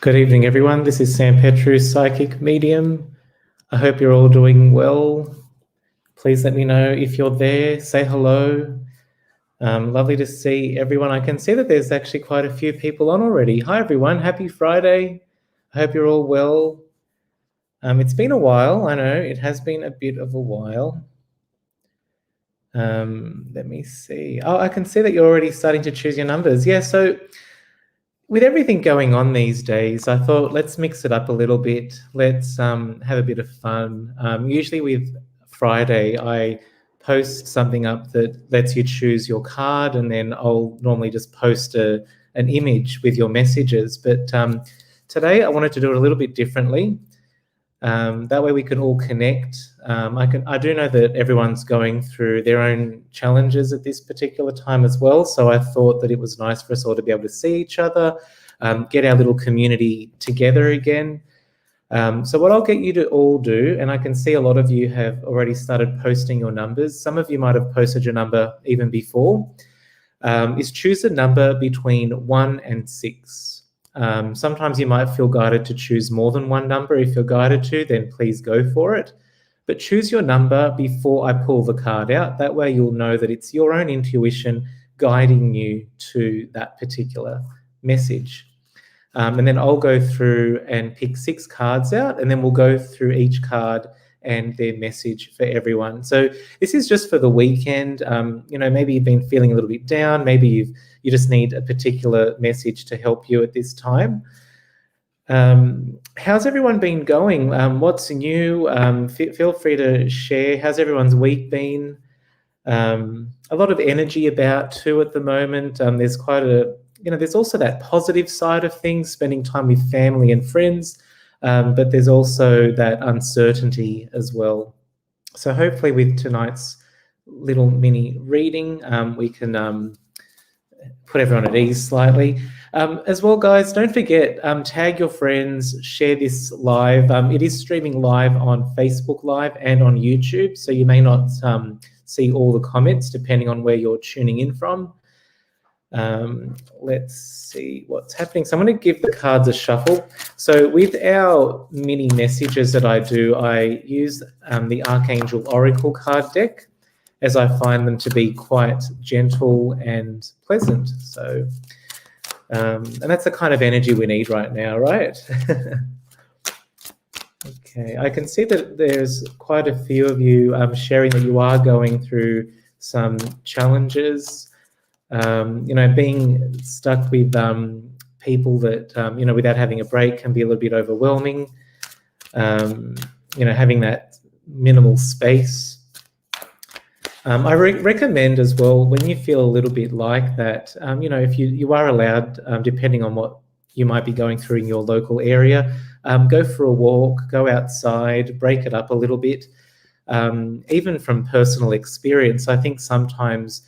Good evening, everyone. This is Sam Petru, Psychic Medium. I hope you're all doing well. Please let me know if you're there. Say hello. Lovely to see everyone. I can see that there's actually quite a few people on already. Hi, everyone. Happy Friday. I hope you're all well. It's been a while. I know it has been a bit of a while. Let me see. Oh, I can see that you're already starting to choose your numbers. Yeah, so with everything going on these days, I thought let's mix it up a little bit. Let's have a bit of fun. Usually with Friday, I post something up that lets you choose your card, and then I'll normally just post an image with your messages. But today I wanted to do it a little bit differently. That way we can all connect. I do know that everyone's going through their own challenges at this particular time as well. So I thought that it was nice for us all to be able to see each other, get our little community together again. So what I'll get you to all do, and I can see a lot of you have already started posting your numbers. Some of you might have posted your number even before, is choose a number between 1 and 6. Sometimes you might feel guided to choose more than one number. If you're guided to, then please go for it. But choose your number before I pull the card out. That way you'll know that it's your own intuition guiding you to that particular message. And then I'll go through and pick 6 cards out, and then we'll go through each card and their message for everyone. So this is just for the weekend. Maybe you've been feeling a little bit down. Maybe you just need a particular message to help you at this time. How's everyone been going? What's new? Feel free to share. How's everyone's week been? A lot of energy about too at the moment. There's quite there's also that positive side of things, spending time with family and friends. But there's also that uncertainty as well. So hopefully with tonight's little mini reading, we can put everyone at ease slightly. As well, guys, don't forget, tag your friends, share this live. It is streaming live on Facebook Live and on YouTube, so you may not see all the comments depending on where you're tuning in from. Let's see what's happening. So I'm going to give the cards a shuffle. So with our mini messages that I do, I use the Archangel Oracle card deck, as I find them to be quite gentle and pleasant. So, and that's the kind of energy we need right now, right? Okay, I can see that there's quite a few of you sharing that you are going through some challenges. Being stuck with people that, without having a break can be a little bit overwhelming. Having that minimal space. I recommend as well, when you feel a little bit like that, if you are allowed, depending on what you might be going through in your local area, go for a walk, go outside, break it up a little bit. Even from personal experience, I think sometimes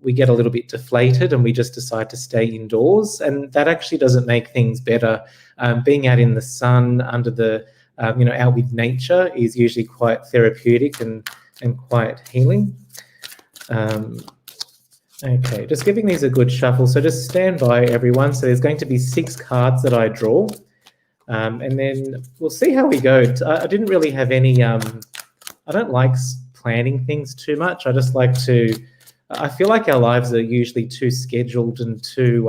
we get a little bit deflated and we just decide to stay indoors, and that actually doesn't make things better. Being out in the sun, under the, out with nature is usually quite therapeutic and quite healing. Okay, just giving these a good shuffle. So just stand by, everyone. So there's going to be 6 cards that I draw, and then we'll see how we go. I didn't really have any, I don't like planning things too much. I just like to, I feel like our lives are usually too scheduled and too,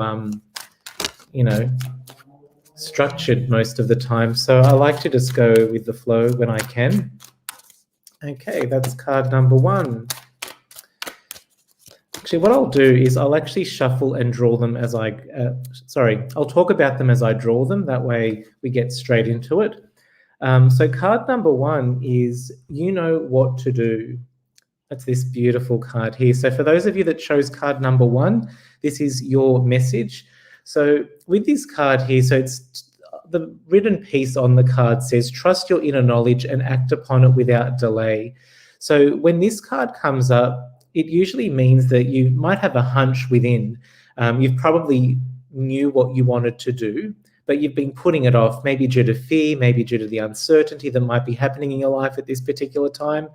structured most of the time. So I like to just go with the flow when I can. Okay, that's card number 1. Actually, what I'll do is I'll actually shuffle and draw them as I'll talk about them as I draw them. That way we get straight into it. So card number 1 is You Know What to Do. That's this beautiful card here. So for those of you that chose card number 1, this is your message. So with this card here, so it's the written piece on the card says, trust your inner knowledge and act upon it without delay. So when this card comes up, it usually means that you might have a hunch within. You've probably knew what you wanted to do, but you've been putting it off, maybe due to fear, maybe due to the uncertainty that might be happening in your life at this particular time.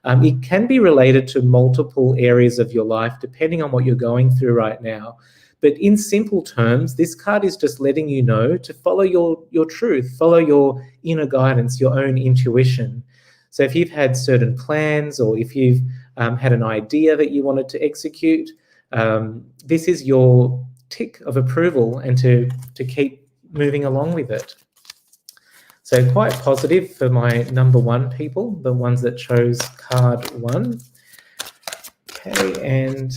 It can be related to multiple areas of your life, depending on what you're going through right now. But in simple terms, this card is just letting you know to follow your truth, follow your inner guidance, your own intuition. So if you've had certain plans, or if you've had an idea that you wanted to execute, this is your tick of approval, and to keep moving along with it. So quite positive for my number 1 people, the ones that chose card 1. Okay, and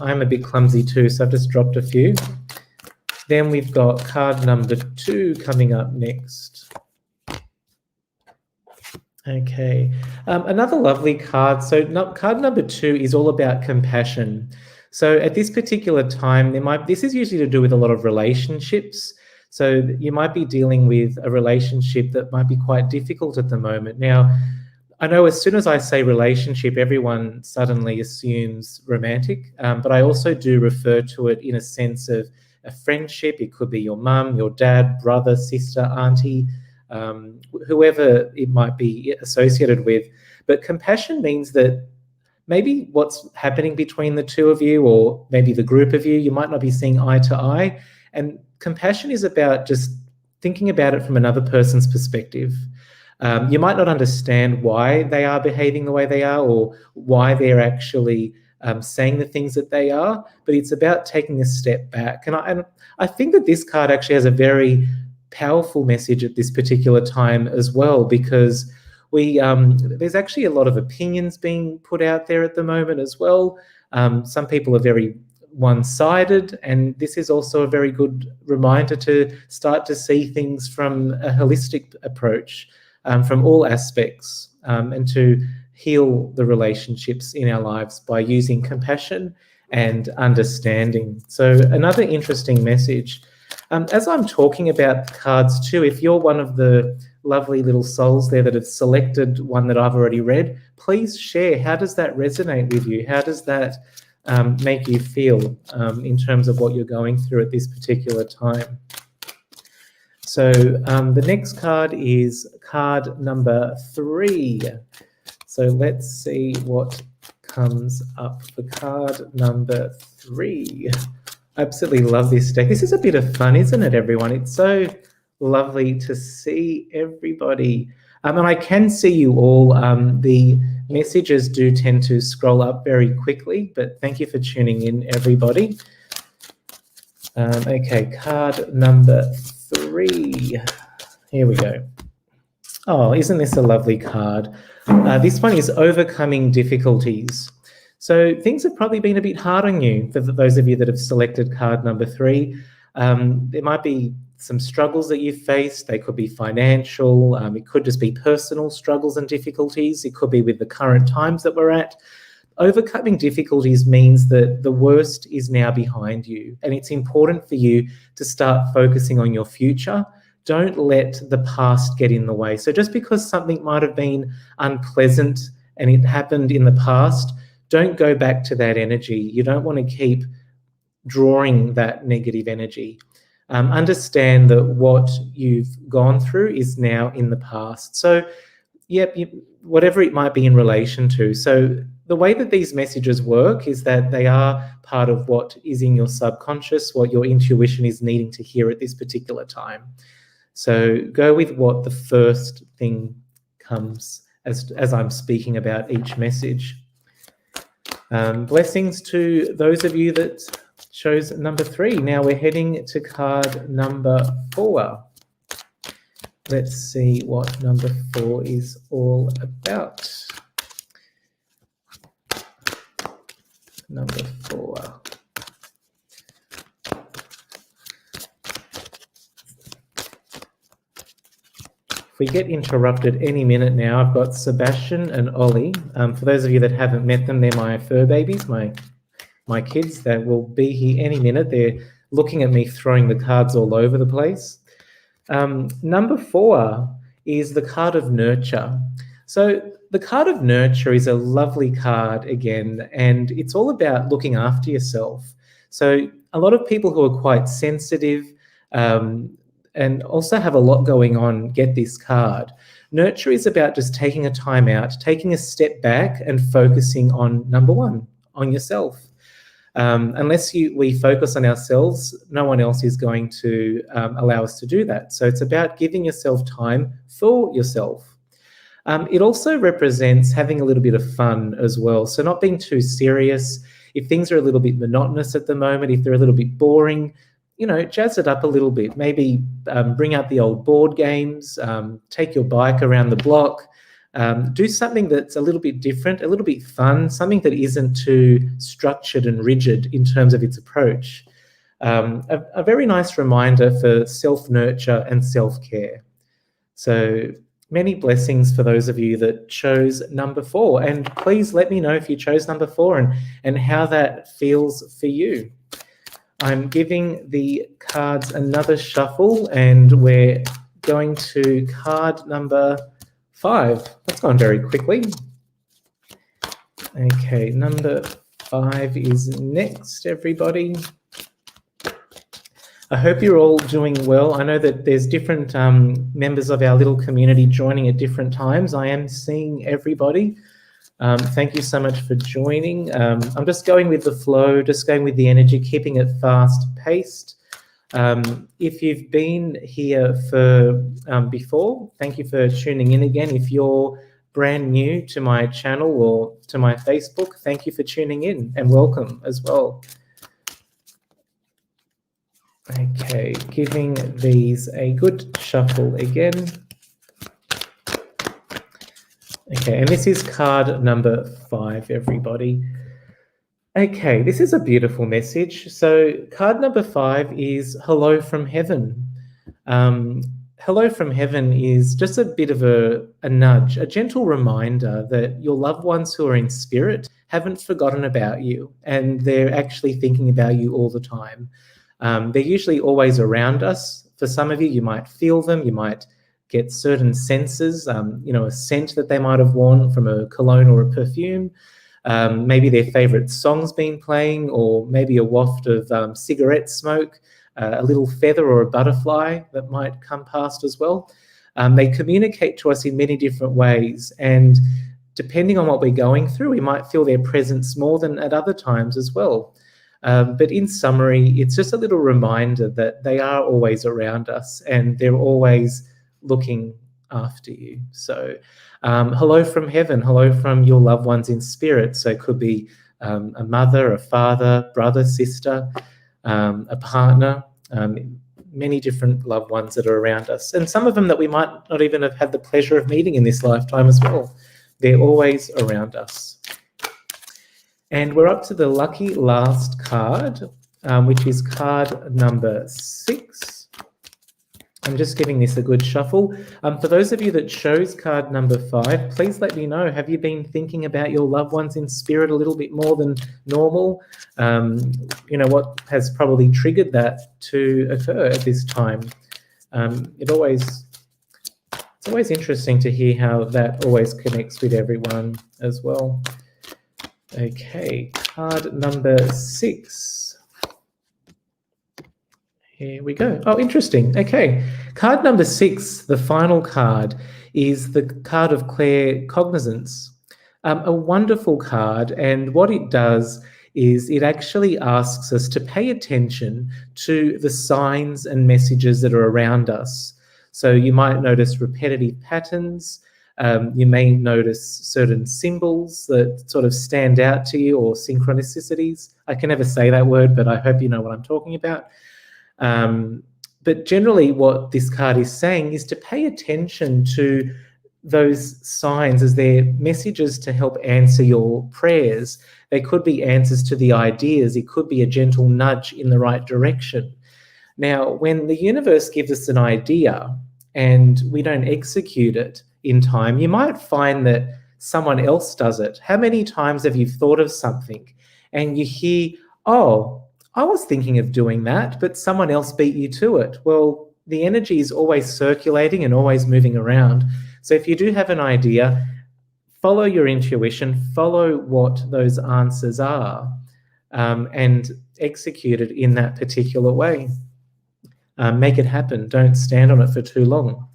I'm a bit clumsy too, so I've just dropped a few. Then we've got card number 2 coming up next. Okay, another lovely card. So card number 2 is all about compassion. So at this particular time, this is usually to do with a lot of relationships. So you might be dealing with a relationship that might be quite difficult at the moment. Now, I know as soon as I say relationship, everyone suddenly assumes romantic, but I also do refer to it in a sense of a friendship. It could be your mum, your dad, brother, sister, auntie, whoever it might be associated with. But compassion means that maybe what's happening between the two of you, or maybe the group of you might not be seeing eye to eye. And compassion is about just thinking about it from another person's perspective. You might not understand why they are behaving the way they are, or why they're actually saying the things that they are, but it's about taking a step back. And I think that this card actually has a very powerful message at this particular time as well, because there's actually a lot of opinions being put out there at the moment as well. Some people are very one-sided, and this is also a very good reminder to start to see things from a holistic approach, from all aspects, and to heal the relationships in our lives by using compassion and understanding. So another interesting message. As I'm talking about cards too, if you're one of the lovely little souls there that have selected one that I've already read, please share. How does that resonate with you? How does that make you feel in terms of what you're going through at this particular time? So the next card is card number 3. So let's see what comes up for card number 3. I absolutely love this deck. This is a bit of fun, isn't it, everyone? It's so lovely to see everybody. And I can see you all. The messages do tend to scroll up very quickly, but thank you for tuning in, everybody. Okay, card number 3. Here we go. Oh, isn't this a lovely card? This one is overcoming difficulties. So things have probably been a bit hard on you, for those of you that have selected card number 3. There might be some struggles that you've faced. They could be financial. It could just be personal struggles and difficulties. It could be with the current times that we're at. Overcoming difficulties means that the worst is now behind you, and it's important for you to start focusing on your future. Don't let the past get in the way. So just because something might have been unpleasant and it happened in the past, don't go back to that energy. You don't want to keep drawing that negative energy. Understand that what you've gone through is now in the past. So, whatever it might be in relation to. So the way that these messages work is that they are part of what is in your subconscious, what your intuition is needing to hear at this particular time. So go with what the first thing comes as I'm speaking about each message. Blessings to those of you that chose number 3. Now we're heading to card number 4. Let's see what number 4 is all about. Number 4. If we get interrupted any minute now, I've got Sebastian and Ollie. For those of you that haven't met them, they're my fur babies, my kids that will be here any minute. They're looking at me throwing the cards all over the place. Number 4 is the card of nurture. So the card of nurture is a lovely card again, and it's all about looking after yourself. So a lot of people who are quite sensitive and also have a lot going on get this card. Nurture is about just taking a time out, taking a step back and focusing on number 1, on yourself. Unless we focus on ourselves, no one else is going to allow us to do that. So it's about giving yourself time for yourself. It also represents having a little bit of fun as well. So not being too serious. If things are a little bit monotonous at the moment, if they're a little bit boring, jazz it up a little bit. Maybe bring out the old board games, take your bike around the block, do something that's a little bit different, a little bit fun, something that isn't too structured and rigid in terms of its approach. A very nice reminder for self-nurture and self-care. So many blessings for those of you that chose number 4. And please let me know if you chose number 4 and how that feels for you. I'm giving the cards another shuffle, and we're going to card number 5. That's gone very quickly. Okay, number 5 is next, everybody. I hope you're all doing well. I know that there's different members of our little community joining at different times. I am seeing everybody. Thank you so much for joining. I'm just going with the flow, just going with the energy, keeping it fast-paced. If you've been here for before, thank you for tuning in again. If you're brand new to my channel or to my Facebook, thank you for tuning in and welcome as well. Okay, giving these a good shuffle again. Okay, and this is card number 5, everybody. Okay, this is a beautiful message. So card number 5 is Hello from Heaven. Hello from Heaven is just a bit of a nudge, a gentle reminder that your loved ones who are in spirit haven't forgotten about you, and they're actually thinking about you all the time. They're usually always around us. For some of you, you might feel them, you might get certain senses, a scent that they might have worn from a cologne or a perfume, maybe their favorite song's been playing, or maybe a waft of cigarette smoke, a little feather or a butterfly that might come past as well. They communicate to us in many different ways, and depending on what we're going through, we might feel their presence more than at other times as well. But in summary, it's just a little reminder that they are always around us and they're always looking after you. So hello from heaven, hello from your loved ones in spirit. So it could be a mother, a father, brother, sister, a partner, many different loved ones that are around us. And some of them that we might not even have had the pleasure of meeting in this lifetime as well. They're always around us. And we're up to the lucky last card, which is card number 6. I'm just giving this a good shuffle. For those of you that chose card number 5, please let me know, have you been thinking about your loved ones in spirit a little bit more than normal? What has probably triggered that to occur at this time? It's always interesting to hear how that always connects with everyone as well. Okay, card number 6. Here we go. Oh, interesting. Okay, card number 6, the final card, is the card of Cognizance. A wonderful card, and what it does is it actually asks us to pay attention to the signs and messages that are around us. So you might notice repetitive patterns. You may notice certain symbols that sort of stand out to you, or synchronicities. I can never say that word, but I hope you know what I'm talking about. But generally what this card is saying is to pay attention to those signs as they're messages to help answer your prayers. They could be answers to the ideas. It could be a gentle nudge in the right direction. Now, when the universe gives us an idea and we don't execute it in time, you might find that someone else does it. How many times have you thought of something and you hear, oh, I was thinking of doing that, but someone else beat you to it? Well, the energy is always circulating and always moving around. So if you do have an idea, follow your intuition, follow what those answers are, and execute it in that particular way. Make it happen. Don't stand on it for too long.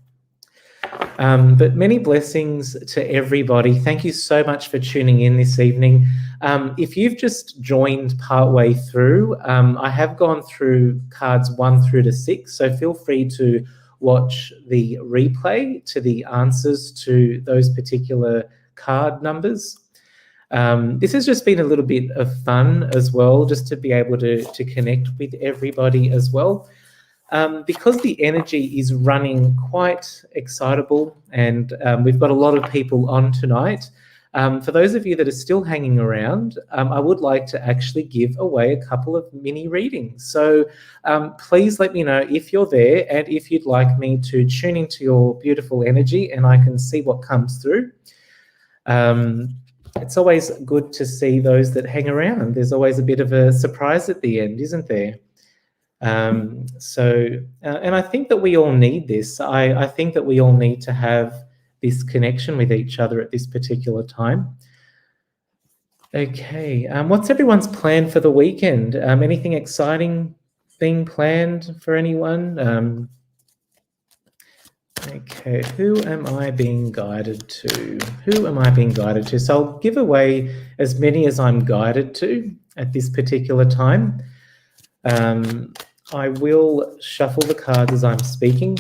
But many blessings to everybody. Thank you so much for tuning in this evening. If you've just joined partway through, I have gone through cards 1 through to 6, so feel free to watch the replay to the answers to those particular card numbers. This has just been a little bit of fun as well, just to be able to connect with everybody as well. Because the energy is running quite excitable and we've got a lot of people on tonight, for those of you that are still hanging around, I would like to actually give away a couple of mini readings. So please let me know if you're there and if you'd like me to tune into your beautiful energy and I can see what comes through. It's always good to see those that hang around. There's always a bit of a surprise at the end, isn't there? And I think that we all need this. I think that we all need to have this connection with each other at this particular time. Okay, what's everyone's plan for the weekend? Anything exciting being planned for anyone? Okay, who am I being guided to? Who am I being guided to? So I'll give away as many as I'm guided to at this particular time. I will shuffle the cards as I'm speaking.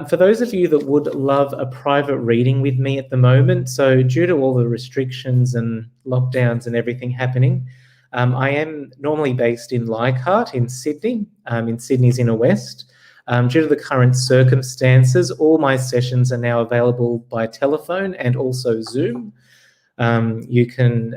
For those of you that would love a private reading with me at the moment, so due to all the restrictions and lockdowns and everything happening, I am normally based in Leichhardt in Sydney, in Sydney's inner west. Due to the current circumstances, all my sessions are now available by telephone and also Zoom. You can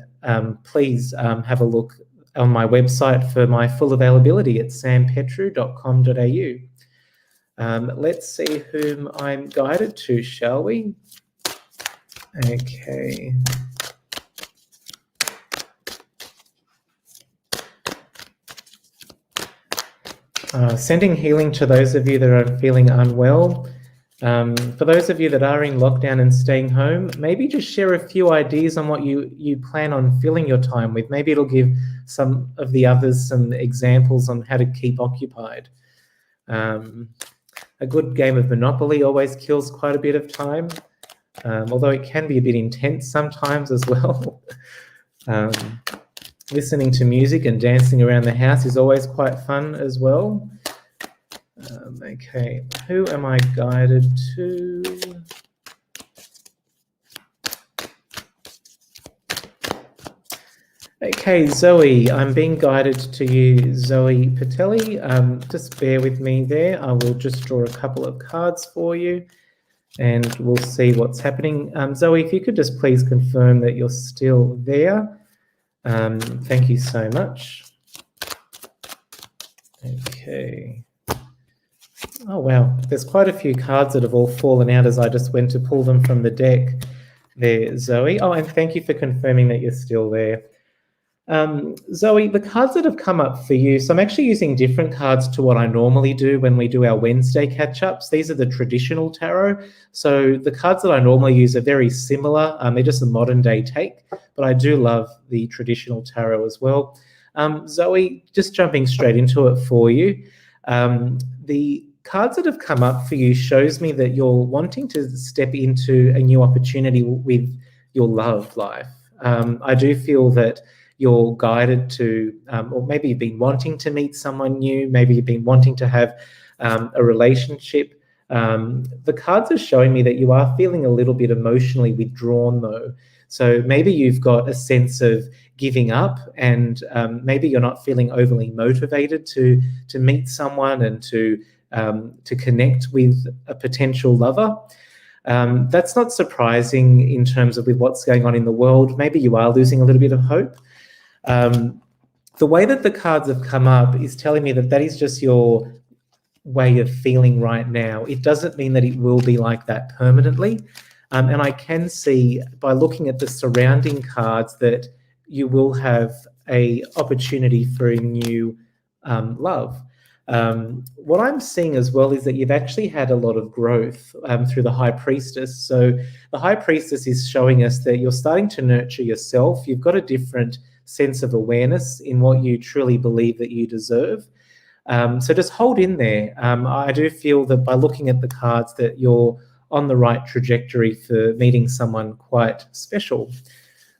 please have a look on my website for my full availability at sampetru.com.au. Let's see whom I'm guided to, shall we? Okay. Sending healing to those of you that are feeling unwell. For those of you that are in lockdown and staying home, maybe just share a few ideas on what you plan on filling your time with. Maybe it'll give some of the others some examples on how to keep occupied. A good game of Monopoly always kills quite a bit of time, although it can be a bit intense sometimes as well. Listening to music and dancing around the house is always quite fun as well. Okay, who am I guided to? Okay, Zoe, I'm being guided to you, Zoe Patelli. Just bear with me there. I will just draw a couple of cards for you and we'll see what's happening. Zoe, if you could just please confirm that you're still there. Thank you so much. Okay. Oh, wow. There's quite a few cards that have all fallen out as I just went to pull them from the deck there, Zoe. Oh, and thank you for confirming that you're still there. Zoe, the cards that have come up for you, so I'm actually using different cards to what I normally do when we do our Wednesday catch-ups. These are the traditional tarot. So the cards that I normally use are very similar. They're just a modern day take, but I do love the traditional tarot as well. Zoe, just jumping straight into it for you. The cards that have come up for you shows me that you're wanting to step into a new opportunity with your love life. I do feel that you're guided to, or maybe you've been wanting to meet someone new, maybe you've been wanting to have a relationship. The cards are showing me that you are feeling a little bit emotionally withdrawn though. So maybe you've got a sense of giving up and maybe you're not feeling overly motivated to meet someone and to connect with a potential lover. That's not surprising in terms of with what's going on in the world. Maybe you are losing a little bit of hope. The way that the cards have come up is telling me that that is just your way of feeling right now. It doesn't mean that it will be like that permanently. And I can see by looking at the surrounding cards that you will have a opportunity for a new love. What I'm seeing as well is that you've actually had a lot of growth through the High Priestess. So the High Priestess is showing us that you're starting to nurture yourself. You've got a different sense of awareness in what you truly believe that you deserve. So just hold in there. I do feel that by looking at the cards that you're on the right trajectory for meeting someone quite special.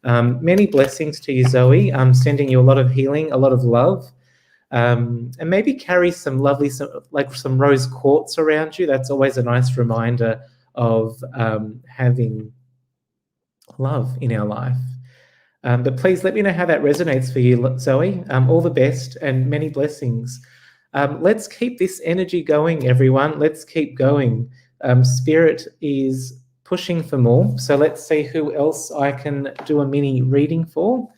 Many blessings to you, Zoe. I'm sending you a lot of healing, a lot of love. And maybe carry some lovely, some rose quartz around you. That's always a nice reminder of having love in our life. But please let me know how that resonates for you, Zoe. All the best and many blessings. Let's keep this energy going, everyone. Let's keep going. Spirit is pushing for more. So let's see who else I can do a mini reading for.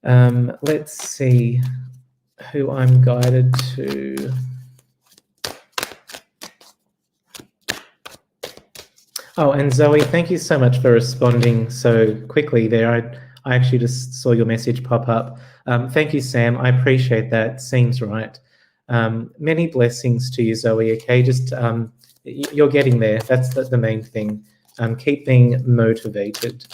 Let's see who I'm guided to. Oh, and Zoe, thank you so much for responding so quickly there. I actually just saw your message pop up. Thank you, Sam. I appreciate that. Seems right. Many blessings to you, Zoe. Okay, just you're getting there. That's the main thing. Keep being motivated.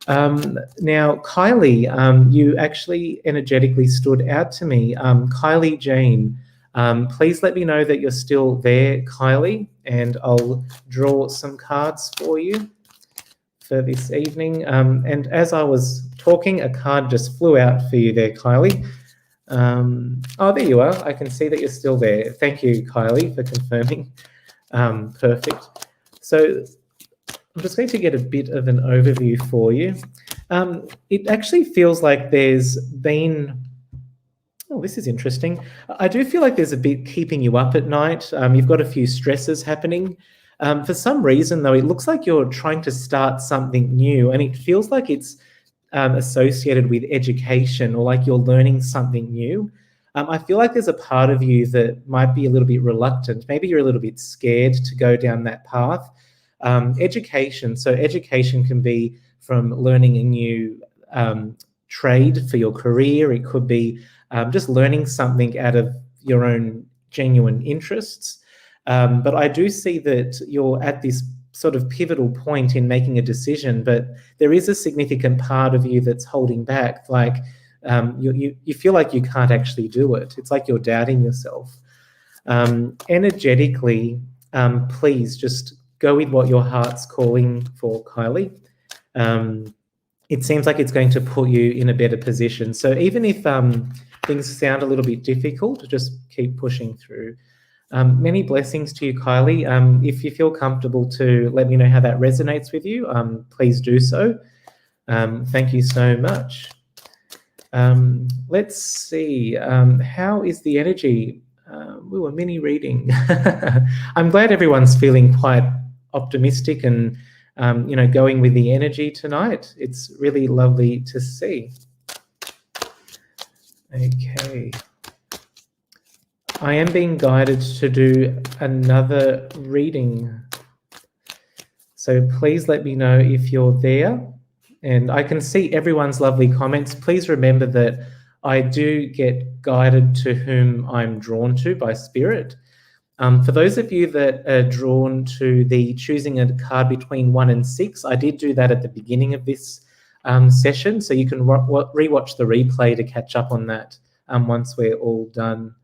Now, Kylie, you actually energetically stood out to me. Kylie Jane, please let me know that you're still there, Kylie, and I'll draw some cards for you for this evening. And as I was talking, a card just flew out for you there, Kylie. Oh, there you are. I can see that you're still there. Thank you, Kylie, for confirming. Perfect. So I'm just going to get a bit of an overview for you. It actually feels like there's been... Oh, this is interesting. I do feel like there's a bit keeping you up at night. You've got a few stresses happening. For some reason, though, it looks like you're trying to start something new, and it feels like it's associated with education, or like you're learning something new. I feel like there's a part of you that might be a little bit reluctant. Maybe you're a little bit scared to go down that path. Education. So education can be from learning a new trade for your career. It could be just learning something out of your own genuine interests. But I do see that you're at this sort of pivotal point in making a decision, but there is a significant part of you that's holding back. Like you feel like you can't actually do it. It's like you're doubting yourself. Energetically, please just go with what your heart's calling for, Kylie. It seems like it's going to put you in a better position. So even if things sound a little bit difficult, just keep pushing through. Many blessings to you, Kylie. If you feel comfortable to let me know how that resonates with you, please do so. Thank you so much. Let's see. How is the energy? A mini reading. I'm glad everyone's feeling quite optimistic and going with the energy tonight. It's really lovely to see. Okay. I am being guided to do another reading. So please let me know if you're there. And I can see everyone's lovely comments. Please remember that I do get guided to whom I'm drawn to by Spirit. For those of you that are drawn to the choosing a card between 1 and 6, I did do that at the beginning of this session, so you can rewatch the replay to catch up on that once we're all done.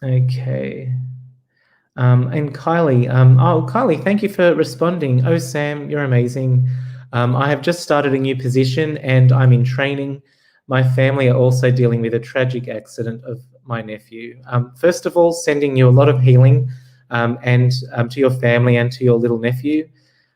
Okay. And Kylie, Kylie, thank you for responding. Oh, Sam, you're amazing. I have just started a new position and I'm in training. My family are also dealing with a tragic accident of my nephew. First of all, sending you a lot of healing and to your family and to your little nephew.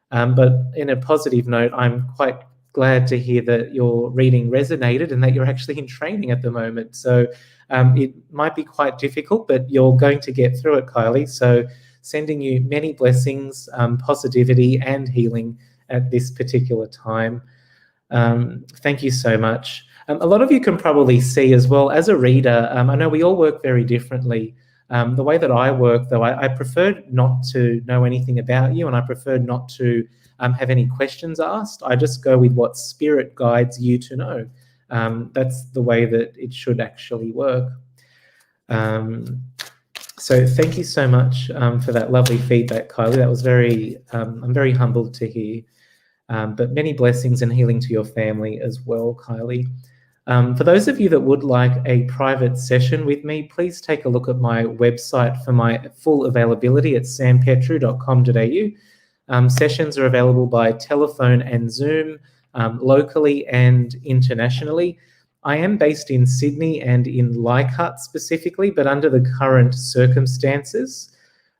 But in a positive note, I'm quite glad to hear that your reading resonated and that you're actually in training at the moment. So it might be quite difficult, but you're going to get through it, Kylie. So sending you many blessings, positivity and healing at this particular time. Thank you so much. A lot of you can probably see as well, as a reader, I know we all work very differently. The way that I work, though, I prefer not to know anything about you, and I prefer not to have any questions asked. I just go with what Spirit guides you to know. That's the way that it should actually work. So thank you so much for that lovely feedback, Kylie. That was I'm very humbled to hear. But many blessings and healing to your family as well, Kylie. For those of you that would like a private session with me, please take a look at my website for my full availability at sampetru.com.au. Sessions are available by telephone and Zoom, locally and internationally. I am based in Sydney and in Leichhardt specifically, but under the current circumstances,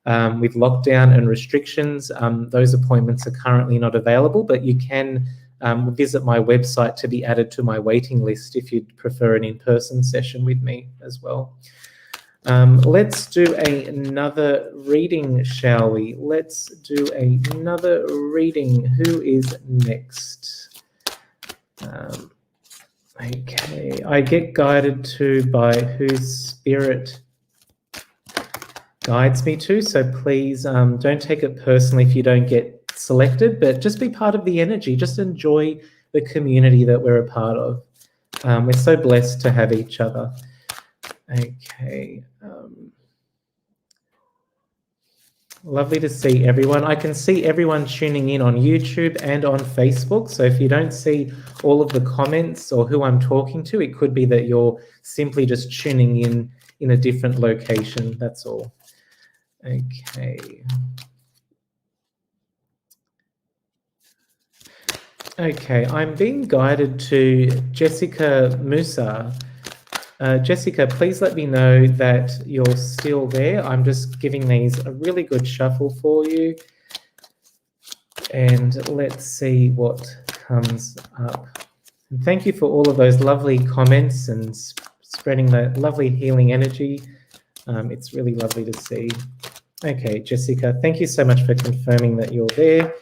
with lockdown and restrictions, those appointments are currently not available, but you can visit my website to be added to my waiting list if you'd prefer an in-person session with me as well. Let's do another reading, shall we? Let's do another reading. Who is next? Okay, I get guided to by whose spirit guides me to, so please don't take it personally if you don't get selected, but just be part of the energy. Just enjoy the community that we're a part of. We're so blessed to have each other. Okay. Lovely to see everyone. I can see everyone tuning in on YouTube and on Facebook. So if you don't see all of the comments or who I'm talking to, it could be that you're simply just tuning in a different location. That's all. Okay. Okay, I'm being guided to Jessica Musa. Jessica, please let me know that you're still there. I'm just giving these a really good shuffle for you. And let's see what comes up. And thank you for all of those lovely comments and spreading that lovely healing energy. It's really lovely to see. Okay, Jessica, thank you so much for confirming that you're there.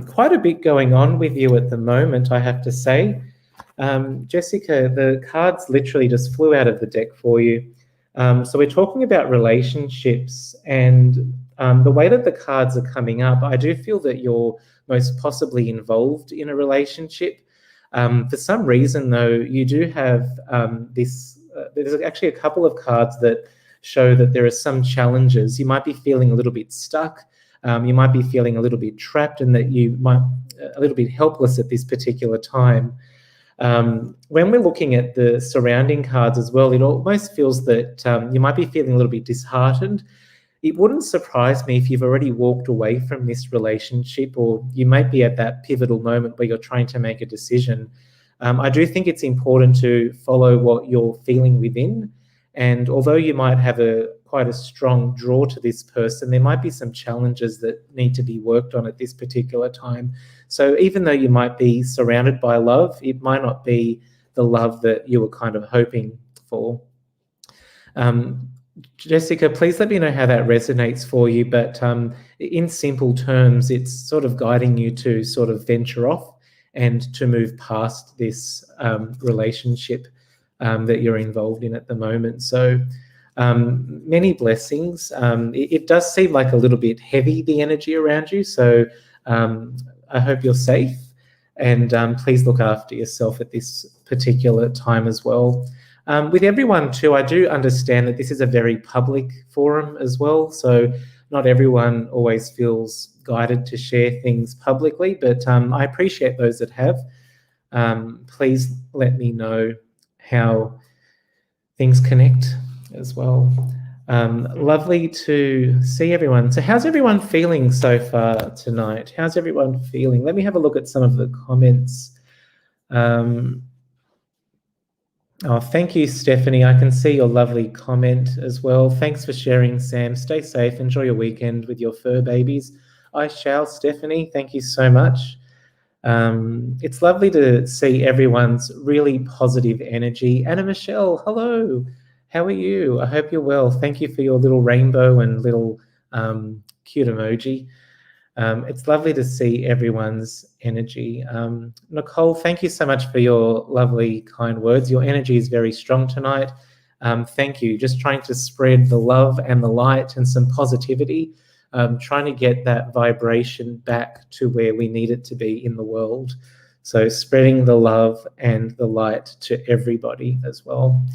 Quite a bit going on with you at the moment, I have to say. Jessica, the cards literally just flew out of the deck for you. So we're talking about relationships, and the way that the cards are coming up, I do feel that you're most possibly involved in a relationship. For some reason, though, you do have there's actually a couple of cards that show that there are some challenges. You might be feeling a little bit stuck. You might be feeling a little bit trapped, and that you might a little bit helpless at this particular time. When we're looking at the surrounding cards as well, it almost feels that you might be feeling a little bit disheartened. It wouldn't surprise me if you've already walked away from this relationship, or you might be at that pivotal moment where you're trying to make a decision. I do think it's important to follow what you're feeling within. And although you might have quite a strong draw to this person, there might be some challenges that need to be worked on at this particular time. So even though you might be surrounded by love, it might not be the love that you were kind of hoping for. Jessica, please let me know how that resonates for you. But in simple terms, it's sort of guiding you to sort of venture off and to move past this relationship that you're involved in at the moment. So many blessings. It does seem like a little bit heavy, the energy around you. So I hope you're safe, and please look after yourself at this particular time as well. With everyone too, I do understand that this is a very public forum as well. So not everyone always feels guided to share things publicly, but I appreciate those that have. Please let me know how things connect as well. Lovely to see everyone. So how's everyone feeling so far tonight? How's everyone feeling? Let me have a look at some of the comments. Oh, thank you, Stephanie. I can see your lovely comment as well. Thanks for sharing, Sam. Stay safe. Enjoy your weekend with your fur babies. I shall, Stephanie. Thank you so much. It's lovely to see everyone's really positive energy. Anna Michelle, hello. How are you? I hope you're well. Thank you for your little rainbow and little cute emoji. It's lovely to see everyone's energy. Nicole, thank you so much for your lovely, kind words. Your energy is very strong tonight. Thank you. Just trying to spread the love and the light and some positivity, trying to get that vibration back to where we need it to be in the world. So spreading the love and the light to everybody as well.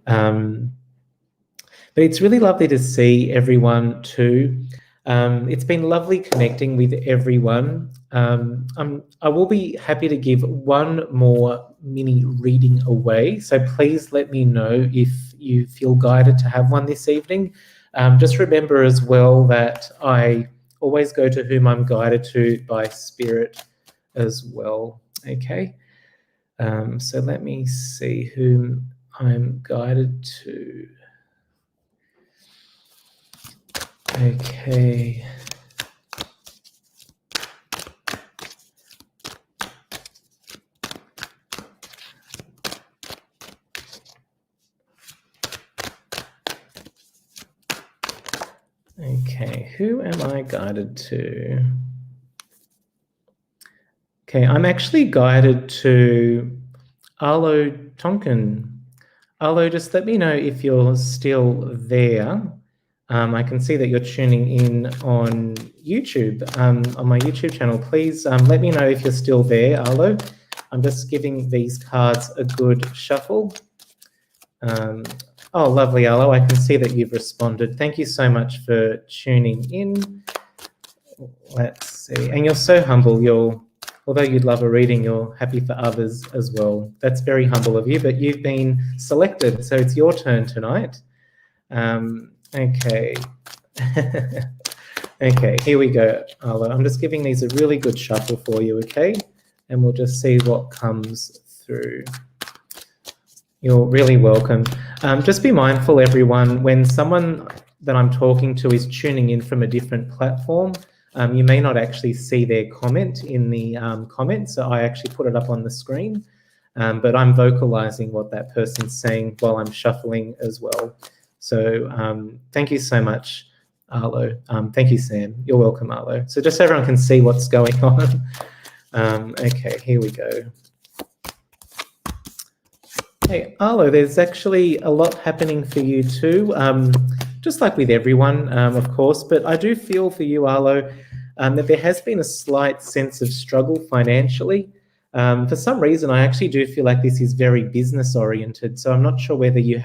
But it's really lovely to see everyone too. It's been lovely connecting with everyone. I will be happy to give one more mini reading away, so please let me know if you feel guided to have one this evening. Just remember as well that I always go to whom I'm guided to by Spirit as well. Okay, so let me see whom I'm guided to. Okay. Okay, who am I guided to? Okay, I'm actually guided to Arlo Tonkin. Arlo, just let me know if you're still there. I can see that you're tuning in on YouTube, on my YouTube channel. Please let me know if you're still there, Arlo. I'm just giving these cards a good shuffle. Oh, lovely, Arlo. I can see that you've responded. Thank you so much for tuning in. Let's see. And you're so humble. Although you'd love a reading, you're happy for others as well. That's very humble of you, but you've been selected, so it's your turn tonight. Okay. Okay, here we go, Arlo. I'm just giving these a really good shuffle for you, okay? And we'll just see what comes through. You're really welcome. Just be mindful, everyone, when someone that I'm talking to is tuning in from a different platform, you may not actually see their comment in the comments, so I actually put it up on the screen, but I'm vocalizing what that person's saying while I'm shuffling as well. So thank you so much, Arlo. Thank you, Sam. You're welcome, Arlo. So just so everyone can see what's going on. Okay, here we go. Hey, Arlo, there's actually a lot happening for you too, just like with everyone, of course, but I do feel for you, Arlo, that there has been a slight sense of struggle financially. For some reason, I actually do feel like this is very business oriented, so I'm not sure whether you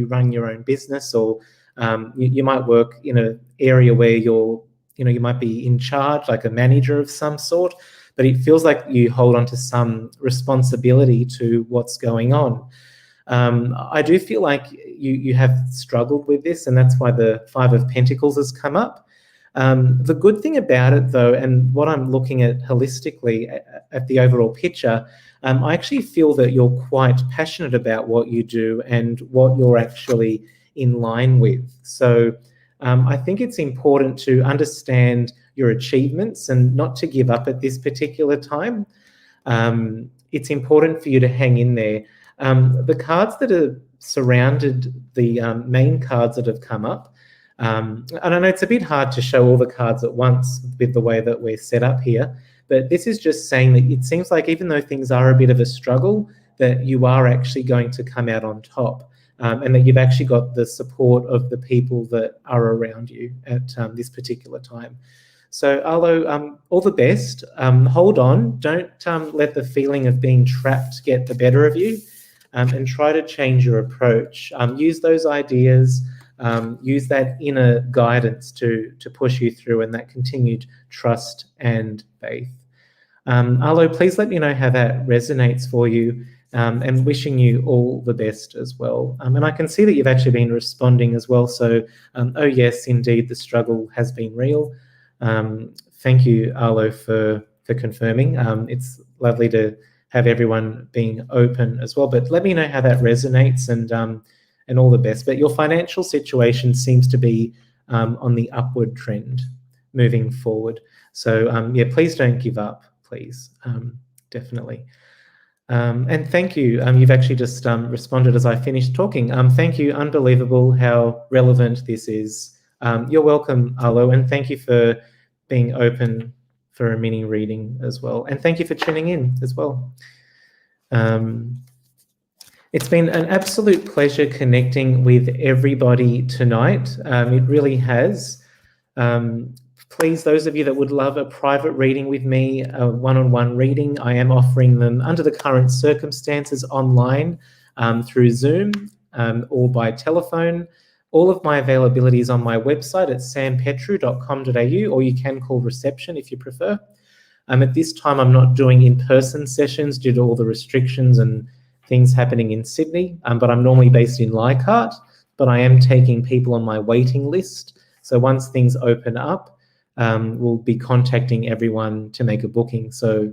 run your own business or you might work in an area where you might be in charge, like a manager of some sort, but it feels like you hold on to some responsibility to what's going on. I do feel like you have struggled with this, and that's why the Five of Pentacles has come up. The good thing about it, though, and what I'm looking at holistically at the overall picture, I actually feel that you're quite passionate about what you do and what you're actually in line with. So I think it's important to understand your achievements and not to give up at this particular time. It's important for you to hang in there. The cards that are surrounded the main cards that have come up, and I know it's a bit hard to show all the cards at once with the way that we're set up here, but this is just saying that it seems like even though things are a bit of a struggle, that you are actually going to come out on top, and that you've actually got the support of the people that are around you at this particular time. So Arlo, all the best. Hold on. Don't let the feeling of being trapped get the better of you, and try to change your approach. Use those ideas, use that inner guidance to push you through, and that continued trust and faith. Arlo, please let me know how that resonates for you, and wishing you all the best as well. And I can see that you've actually been responding as well. So, oh yes, indeed, the struggle has been real. Thank you, Arlo, for confirming. It's lovely to have everyone being open as well. But let me know how that resonates, and all the best. But your financial situation seems to be on the upward trend moving forward. So yeah, please don't give up, please. Definitely. And thank you. You've actually just responded as I finished talking. Thank you. Unbelievable how relevant this is. You're welcome, Arlo, and thank you for being open for a mini reading as well. And thank you for tuning in as well. It's been an absolute pleasure connecting with everybody tonight. It really has. Please, those of you that would love a private reading with me, a one-on-one reading, I am offering them under the current circumstances online through Zoom or by telephone, All of my availability is on my website at sampetru.com.au, or you can call reception if you prefer. At this time, I'm not doing in-person sessions due to all the restrictions and things happening in Sydney, but I'm normally based in Leichhardt, but I am taking people on my waiting list. So once things open up, we'll be contacting everyone to make a booking. So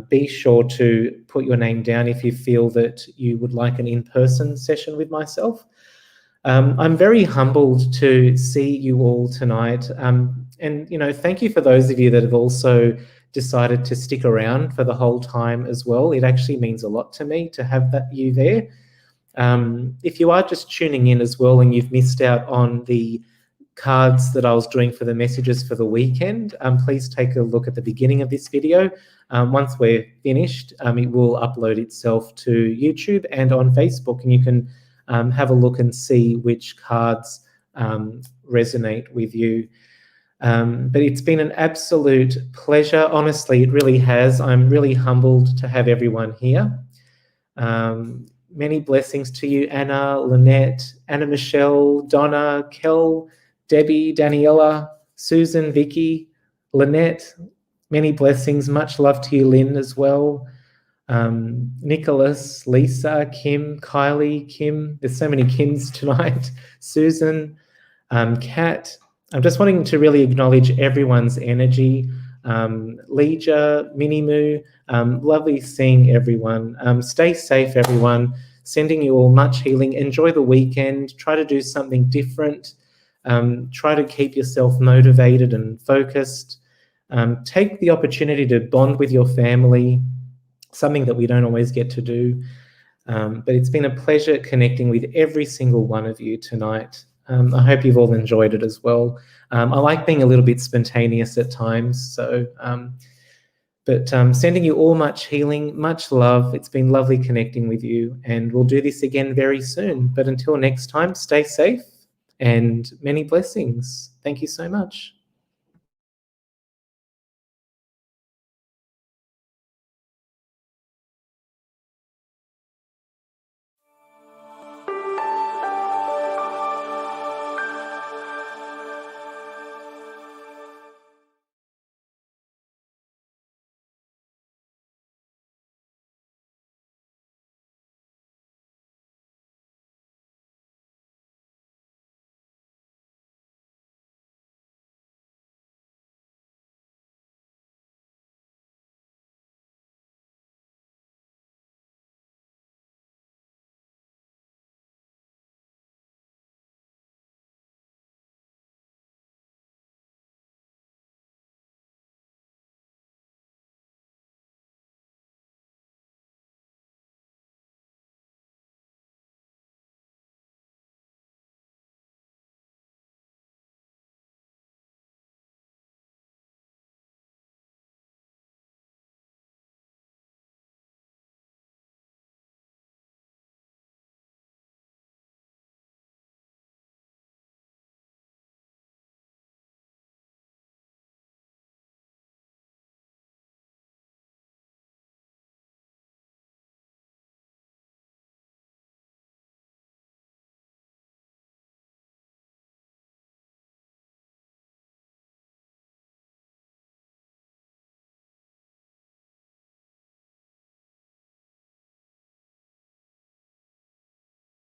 be sure to put your name down if you feel that you would like an in-person session with myself. I'm very humbled to see you all tonight. And, thank you for those of you that have also decided to stick around for the whole time as well. It actually means a lot to me to have you there. If you are just tuning in as well and you've missed out on the cards that I was doing for the messages for the weekend, please take a look at the beginning of this video. Once we're finished, it will upload itself to YouTube and on Facebook, and you can have a look and see which cards resonate with you. But it's been an absolute pleasure. Honestly, it really has. I'm really humbled to have everyone here. Many blessings to you, Anna, Lynette, Anna Michelle, Donna, Kel, Debbie, Daniela, Susan, Vicky, Lynette. Many blessings. Much love to you, Lynn, as well. Nicholas, Lisa, Kim, Kylie, Kim. There's so many Kims tonight. Susan, Kat. I'm just wanting to really acknowledge everyone's energy. Leija, Minimoo, lovely seeing everyone. Stay safe, everyone. Sending you all much healing. Enjoy the weekend. Try to do something different. Try to keep yourself motivated and focused. Take the opportunity to bond with your family, something that we don't always get to do. But it's been a pleasure connecting with every single one of you tonight. I hope you've all enjoyed it as well. I like being a little bit spontaneous at times. But sending you all much healing, much love. It's been lovely connecting with you, and we'll do this again very soon. But until next time, stay safe and many blessings. Thank you so much.